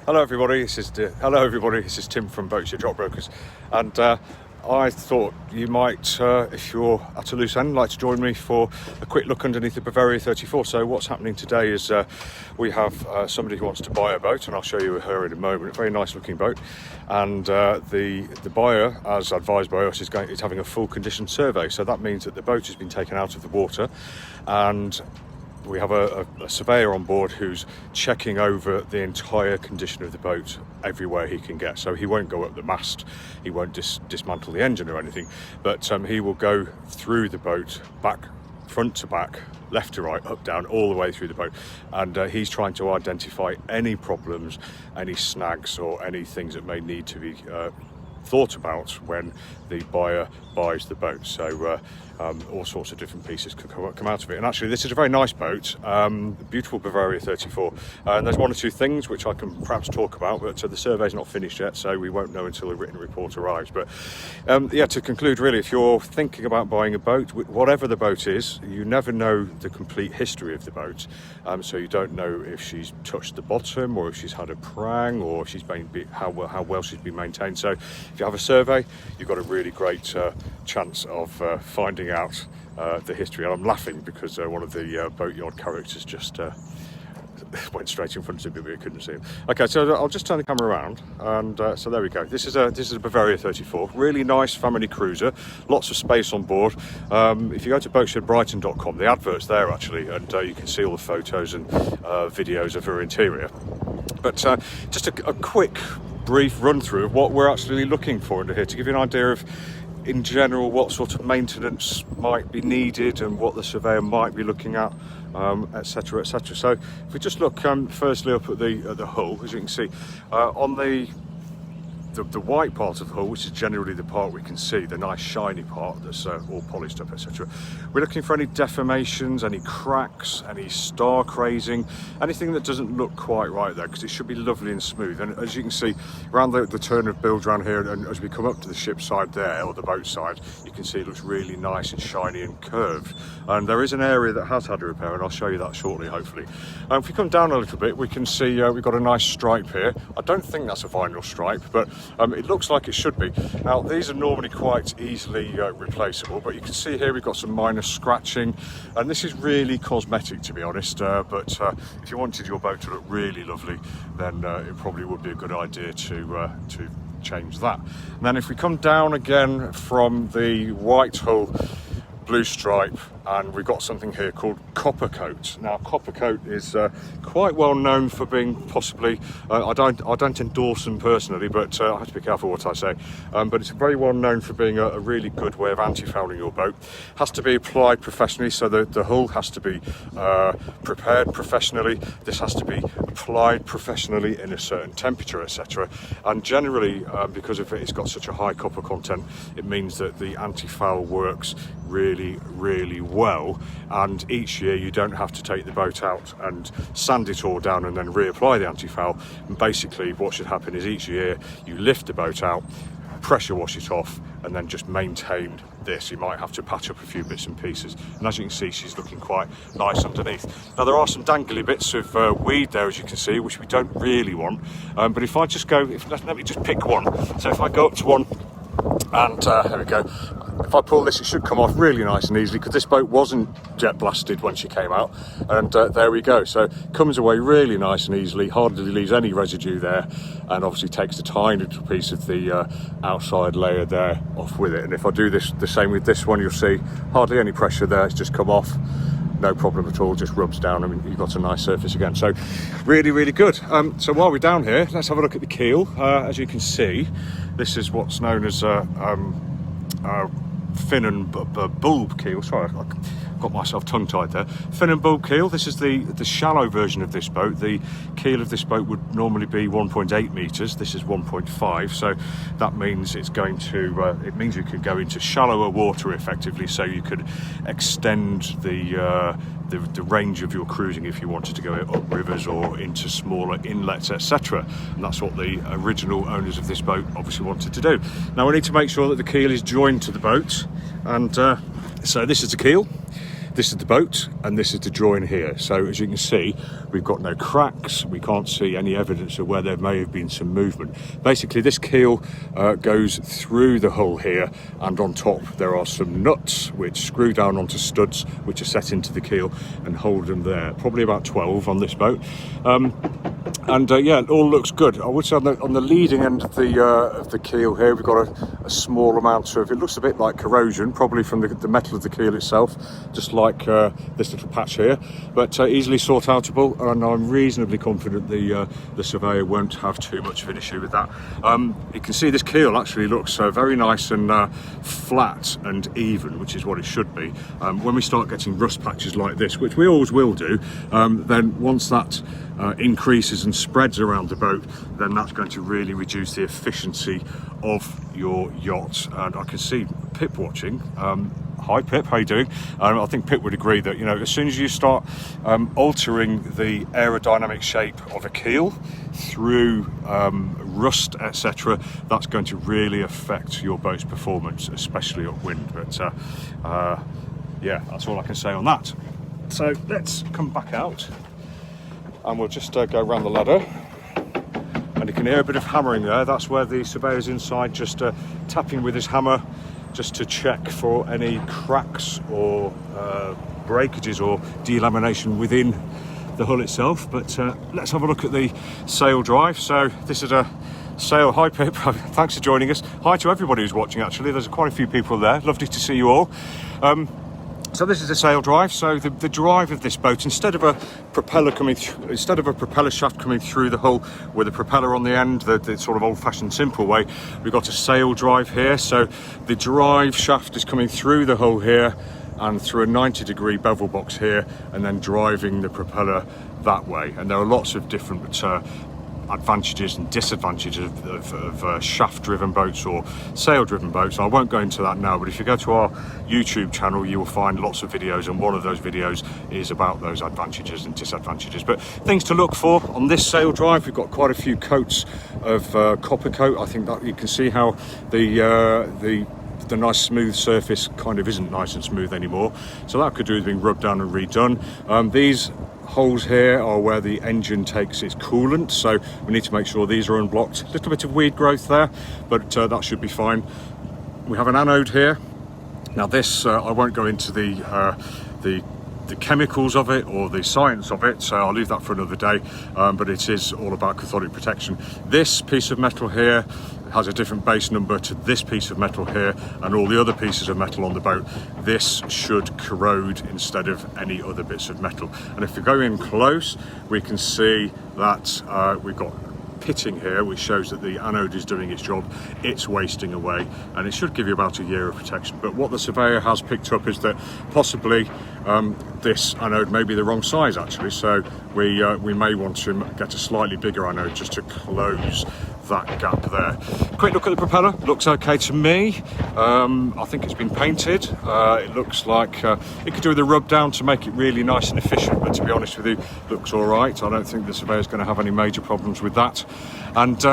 Hello everybody, this is Tim from Boats Yacht Brokers, and I thought you might, if you're at a loose end, like to join me for a quick look underneath the Bavaria 34. So what's happening today is we have somebody who wants to buy a boat, and I'll show you her in a moment. A very nice looking boat, and the buyer, as advised by us, is having a full condition survey. So that means that the boat has been taken out of the water, and we have a surveyor on board who's checking over the entire condition of the boat everywhere he can get. So he won't go up the mast, he won't dismantle the engine or anything, but he will go through the boat, front to back, left to right, up, down, all the way through the boat, and he's trying to identify any problems, any snags or any things that may need to be thought about when the buyer buys the boat. So all sorts of different pieces could come out of it. And actually this is a very nice boat, beautiful Bavaria 34, and there's one or two things which I can perhaps talk about, but the survey's not finished yet, so we won't know until the written report arrives. But yeah, to conclude, really, if you're thinking about buying a boat, whatever the boat is, you never know the complete history of the boat, so you don't know if she's touched the bottom, or if she's had a prang, or if she's been how well she's been maintained. So if you have a survey, you've got a really great chance of finding out the history. And I'm laughing because one of the boatyard characters just went straight in front of me, but we couldn't see him. Okay, so I'll just turn the camera around, and so there we go. This is a Bavaria 34, really nice family cruiser, lots of space on board. If you go to boatshedbrighton.com, the advert's there actually, and you can see all the photos and videos of her interior. But just a quick brief run through of what we're actually looking for under here, to give you an idea of, in general, what sort of maintenance might be needed and what the surveyor might be looking at, etc, etc. So if we just look firstly up at the hull, as you can see, on the white part of the hull, which is generally the part we can see, the nice shiny part that's all polished up, etc. We're looking for any deformations, any cracks, any star crazing, anything that doesn't look quite right there, because it should be lovely and smooth. And as you can see, around the turn of bilge around here, and as we come up to the ship side there, or the boat side, you can see it looks really nice and shiny and curved. And there is an area that has had a repair, and I'll show you that shortly, hopefully. If we come down a little bit, we can see we've got a nice stripe here. I don't think that's a vinyl stripe, but it looks like it should be. Now, these are normally quite easily replaceable, but you can see here we've got some minor scratching, and this is really cosmetic, to be honest, but if you wanted your boat to look really lovely, then it probably would be a good idea to change that. And then if we come down again from the white hull, blue stripe, and we've got something here called copper coat. Now, copper coat is quite well known for being possibly, I don't endorse them personally, but I have to be careful what I say, but it's very well known for being a really good way of anti-fouling your boat. Has to be applied professionally, so the hull has to be prepared professionally, this has to be applied professionally in a certain temperature, etc. And generally, because of it's got such a high copper content, it means that the anti-foul works really, really well, and each year you don't have to take the boat out and sand it all down and then reapply the anti-foul. And basically what should happen is each year you lift the boat out, pressure wash it off, and then just maintain this. You might have to patch up a few bits and pieces, and as you can see, she's looking quite nice underneath. Now, there are some dangly bits of weed there, as you can see, which we don't really want, but if I just go, let me just pick one. So if I go up to one, and here we go. If I pull this, it should come off really nice and easily, because this boat wasn't jet blasted when she came out, and there we go. So it comes away really nice and easily, hardly leaves any residue there, and obviously takes the tiny little piece of the outside layer there off with it. And if I do this the same with this one, you'll see hardly any pressure there, it's just come off, no problem at all, just rubs down, and you've got a nice surface again. So really, really good. So while we're down here, let's have a look at the keel. As you can see, this is what's known as fin and bulb keel. Sorry, I got myself tongue-tied there. Fin and bulb keel. This is the shallow version of this boat. The keel of this boat would normally be 1.8 meters. This is 1.5, so that means it's going to it means you could go into shallower water effectively, so you could extend the range of your cruising if you wanted to go up rivers or into smaller inlets, etc. And that's what the original owners of this boat obviously wanted to do. Now, we need to make sure that the keel is joined to the boat, and so this is the keel. this is the boat and this is the join here. So as you can see, we've got no cracks. We can't see any evidence of where there may have been some movement. Basically, this keel goes through the hull here, and on top there are some nuts which screw down onto studs which are set into the keel and hold them there. Probably about 12 on this boat. Yeah, it all looks good. I would say on the leading end of the keel here, we've got a small amount of, it looks a bit like corrosion, probably from the metal of the keel itself, just like this little patch here, but easily sort outable, and I'm reasonably confident the surveyor won't have too much of an issue with that. You can see this keel actually looks very nice and flat and even, which is what it should be. When we start getting rust patches like this, which we always will do, then once that increases and spreads around the boat, then that's going to really reduce the efficiency of your yacht. And I can see Pip watching. Hi Pip, how you doing? I think Pip would agree that, you know, as soon as you start altering the aerodynamic shape of a keel through rust, etc., that's going to really affect your boat's performance, especially upwind. But yeah, that's all I can say on that. So let's come back out and we'll just go around the ladder, and you can hear a bit of hammering there. That's where the surveyor's inside, just tapping with his hammer just to check for any cracks or breakages or delamination within the hull itself. But let's have a look at the sail drive. So this is a sail. Hi Pip, thanks for joining us. Hi to everybody who's watching, actually. There's quite a few people there. Lovely to see you all. So this is the sail drive. So the drive of this boat, instead of a propeller shaft coming through the hull with a propeller on the end, the sort of old-fashioned simple way, we've got a sail drive here. So the drive shaft is coming through the hull here and through a 90-degree bevel box here, and then driving the propeller that way. And there are lots of different advantages and disadvantages of shaft-driven boats or sail-driven boats. I won't go into that now, but if you go to our YouTube channel, you will find lots of videos, and one of those videos is about those advantages and disadvantages. But things to look for on this sail drive, we've got quite a few coats of copper coat. I think that you can see how the nice smooth surface kind of isn't nice and smooth anymore, so that could do with being rubbed down and redone. These holes here are where the engine takes its coolant, so we need to make sure these are unblocked. A little bit of weed growth there, but that should be fine. We have an anode here. Now this, I won't go into the chemicals of it or the science of it, so I'll leave that for another day, but it is all about cathodic protection. This piece of metal here has a different base number to this piece of metal here, and all the other pieces of metal on the boat. This should corrode instead of any other bits of metal. And if we go in close, we can see that we've got pitting here, which shows that the anode is doing its job. It's wasting away, and it should give you about a year of protection. But what the surveyor has picked up is that possibly this anode may be the wrong size, actually, so we may want to get a slightly bigger anode just to close that gap there. Quick look at the propeller. Looks okay to me. I think it's been painted. It looks like it could do with a rub down to make it really nice and efficient, but to be honest with you, looks all right. I don't think the surveyor's going to have any major problems with that. And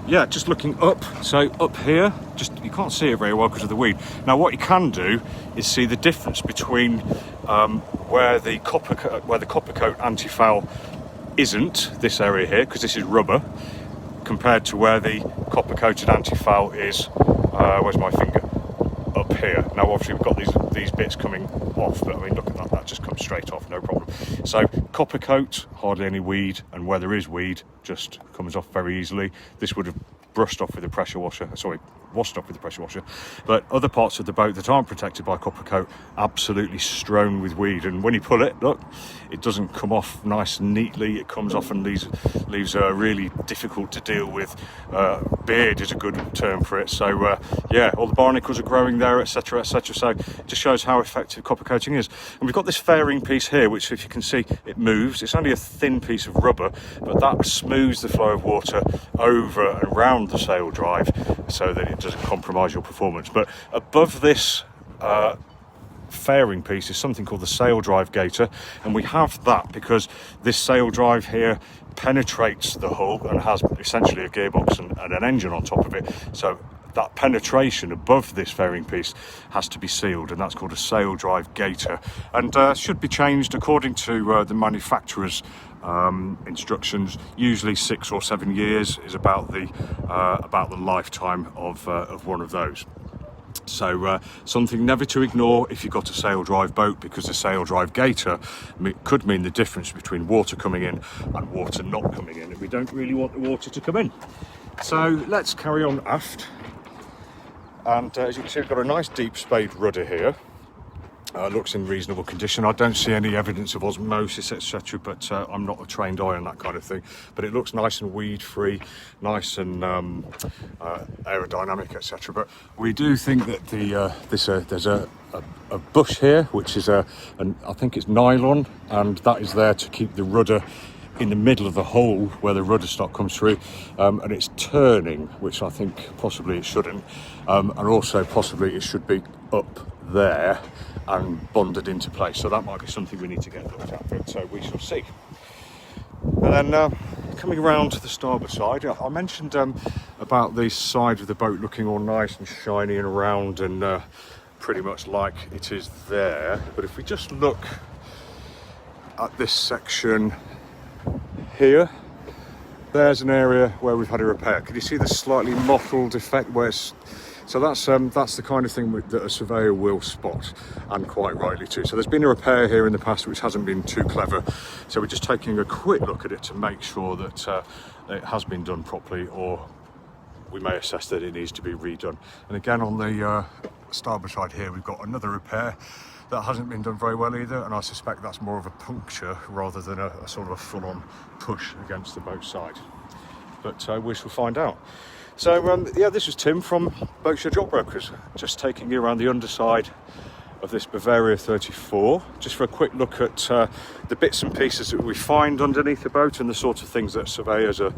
yeah, just looking up, so up here, just you can't see it very well because of the weed. Now what you can do is see the difference between where the copper coat anti-foul isn't, this area here, because this is rubber, compared to where the copper coated anti-foul is, where's my finger, up here. Now obviously we've got these bits coming off, but I mean look at that, that just comes straight off, no problem. So copper coat, hardly any weed, and where there is weed, just comes off very easily. This would have brushed off with a pressure washer, washed off with a pressure washer, but other parts of the boat that aren't protected by copper coat, absolutely strewn with weed. And when you pull it, look, it doesn't come off nice and neatly. It comes off and leaves a really difficult to deal with beard is a good term for it. So yeah, all the barnacles are growing there, etc, etc. So it just shows how effective copper coating is. And we've got this fairing piece here, which if you can see, it moves. It's only a thin piece of rubber, but that smooths the flow of water over and around the sail drive so that it doesn't compromise your performance. But above this fairing piece is something called the sail drive gator, and we have that because this sail drive here penetrates the hull and has essentially a gearbox and an engine on top of it. So that penetration above this fairing piece has to be sealed, and that's called a sail drive Gator, and should be changed according to the manufacturer's instructions. Usually 6 or 7 years is about the lifetime of one of those. So something never to ignore if you've got a sail drive boat, because the sail drive Gator could mean the difference between water coming in and water not coming in, and we don't really want the water to come in. So let's carry on aft, and as you can see, we've got a nice deep Spade Rudder here. Looks in reasonable condition. I don't see any evidence of osmosis, etc., but I'm not a trained eye on that kind of thing. But it looks nice and weed free, nice and aerodynamic, etc. But we do think that there's a bush here, which is I think it's nylon, and that is there to keep the rudder in the middle of the hole where the rudder stock comes through, and it's turning, which I think possibly it shouldn't, and also possibly it should be up there and bonded into place. So that might be something we need to get looked at, but so we shall see. And then coming around to the starboard side, I mentioned about the side of the boat looking all nice and shiny and round and pretty much like it is there. But if we just look at this section here, there's an area where we've had a repair. Can you see the slightly mottled effect where it's, so that's the kind of thing that a surveyor will spot, and quite rightly too. So there's been a repair here in the past which hasn't been too clever, so we're just taking a quick look at it to make sure that it has been done properly, or we may assess that it needs to be redone. And again, on the starboard side here, we've got another repair that hasn't been done very well either, and I suspect that's more of a puncture rather than a sort of a full-on push against the boat side. But we shall find out. So yeah, this is Tim from Berkshire Yacht Brokers, just taking you around the underside of this Bavaria 34, just for a quick look at the bits and pieces that we find underneath the boat and the sort of things that surveyors are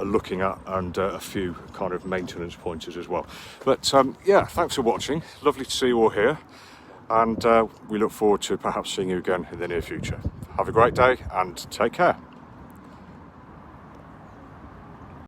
looking at, and a few kind of maintenance pointers as well. But yeah, thanks for watching. Lovely to see you all here, and we look forward to perhaps seeing you again in the near future. Have a great day and take care.